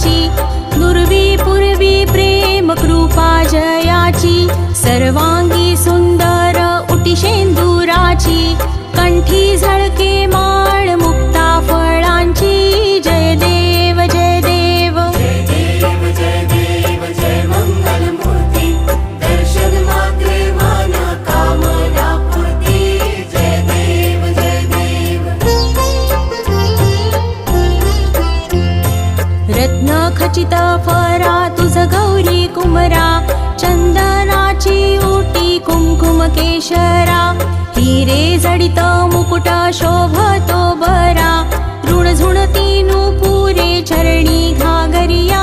सुंदराची, दुर्वी पूर्वी प्रेम कृपा जयाची, सर्वांगी सुंदर उटी शेंदुराची, कंठी झळके माळ मुक्ता फळांची, जय देव जय देव जय देव जय देव जय मंगल मूर्ती, दर्शन मात्रे मन कामना पूर्ती, जय देव जय देव। रत्न खचित फरा तुझ गौरी कुमरा, चंदनाची ओटी कुंकुम केशरा, हिरे जडित मुकुट शोभतो बरा, ऋण झुणती नुपुरे चरणी घागरिया,